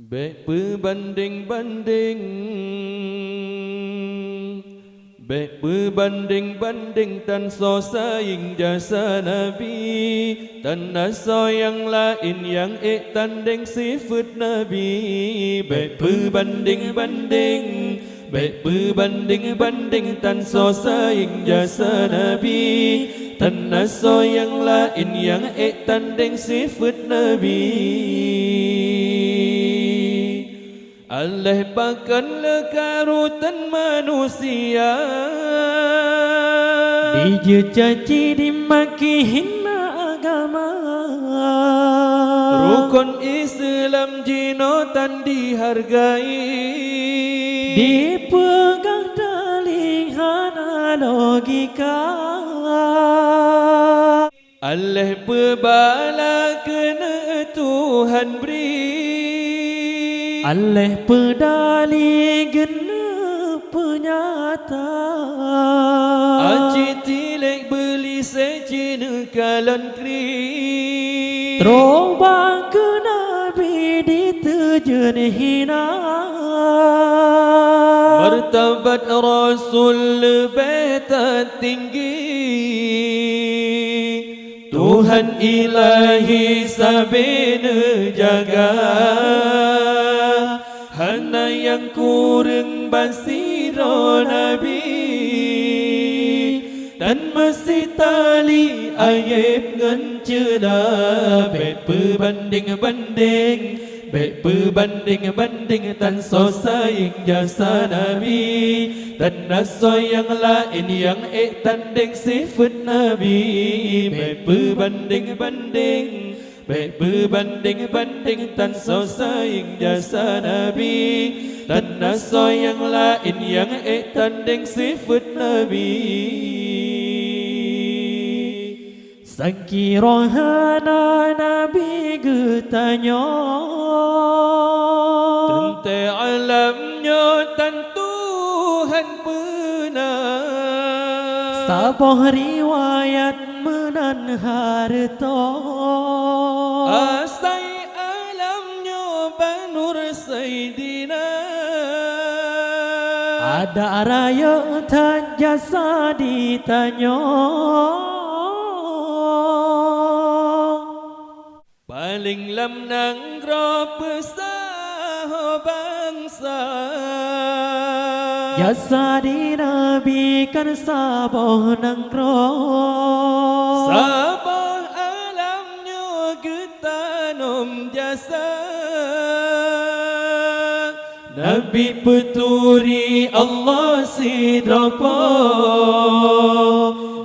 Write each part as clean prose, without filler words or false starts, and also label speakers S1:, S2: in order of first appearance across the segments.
S1: Baik berbanding-banding, baik berbanding-banding tan so saing jasa Nabi, tan so yang lain yang tanding sifat Nabi. Baik berbanding-banding, baik berbanding-banding tan so saing jasa Nabi, tan so yang lain yang tanding sifat Nabi. Allah bahkanlah karutan manusia,
S2: dicaci dimaki hina agama,
S1: rukun Islam jinotan dihargai,
S2: dipegang dalihan logika.
S1: Allah berbala kena Tuhan beri,
S2: Allah pedali genep penyata,
S1: aci tilek beli secina kalan kri,
S2: terobang ke Nabi diterjun hina,
S1: martabat Rasul lebih tinggi, Tuhan ilahi sabena jaga, hana yang kurang basiro Nabi, dan masih tali aib ngencela. Baik berbanding-banding, baik berbanding-banding tan so saing jasa Nabi, dan naso yang lain yang tanding sifat Nabi. Baik berbanding-banding, baik berbanding-banding tan so saing jasa Nabi, dan naso yang lain yang tanding sifat Nabi.
S2: Sangkirohana Nabi getanya,
S1: tente alamnya tan Tuhan pernah,
S2: sabah riwayat menan harta,
S1: asai alamnya banur Sayyidina,
S2: ada raya tan jasa ditanya,
S1: paling lamnang pesah bangsa,
S2: jasa di Nabi kan sabah nangro,
S1: sabah alamnya getanom jasa, Nabi peturi Allah sidrapa,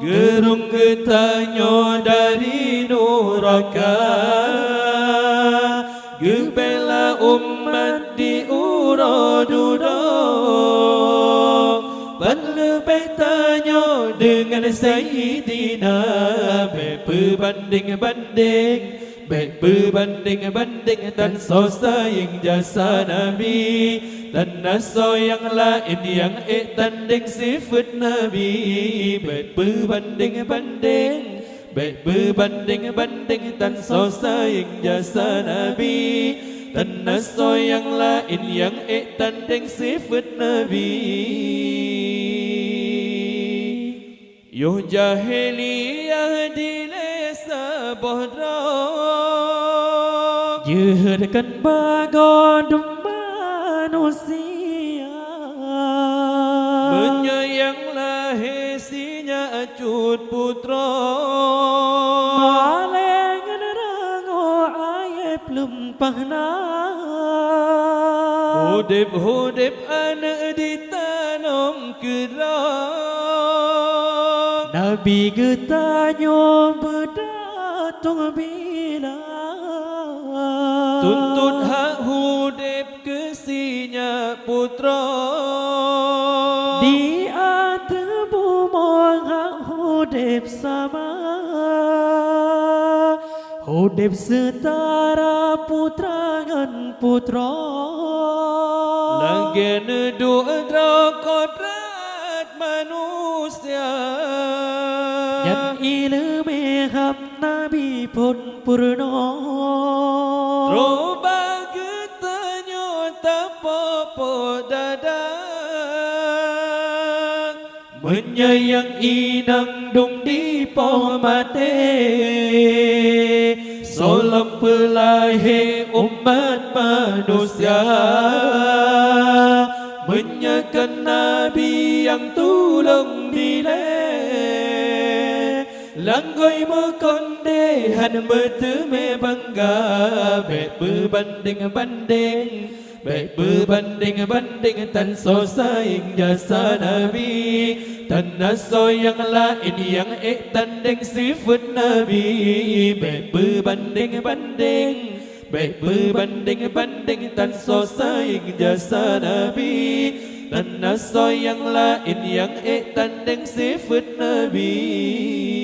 S1: gerung getanya dari nuraka, gebela umat di uraduda, ban lebih tanya dengan Sayyidina. Baik berbanding-banding, baik berbanding-banding dan so saing jasa Nabi, dan naso yang lain yang tanding sifat Nabi. Baik berbanding-banding, baik berbanding-banding dan so saing jasa Nabi, dan naso yang lain yang tanding sifat Nabi. Yuh jahiliyah dilesa bohdra,
S2: jihadkan bagodum manusia,
S1: menyayanglah hesinya acut putra,
S2: malengan rango ayat lempahna,
S1: hudib-hudib anak ditanam kerang,
S2: Nabi getanya berdatung bila,
S1: tuntut hak hudib kesinya putra,
S2: di atas bumi hak hudib sama, hudib setara putra dengan putra,
S1: lagian doa kodrat manusia,
S2: yang ilmu hab Nabi pun purna,
S1: roba getanya Menyayang dung di pohon mati, solam pelahir umat manusia, menyakan Nabi yang tulung dileh, langgoi mekondehan berteme bangga, baik berbanding-banding, baik berbanding-banding tan so saing jasa Nabi, tan naso yang lain yang tanding sifat Nabi, baik berbanding-banding, baik berbanding-banding tan so saing jasa Nabi, tan naso yang lain yang tanding sifat Nabi.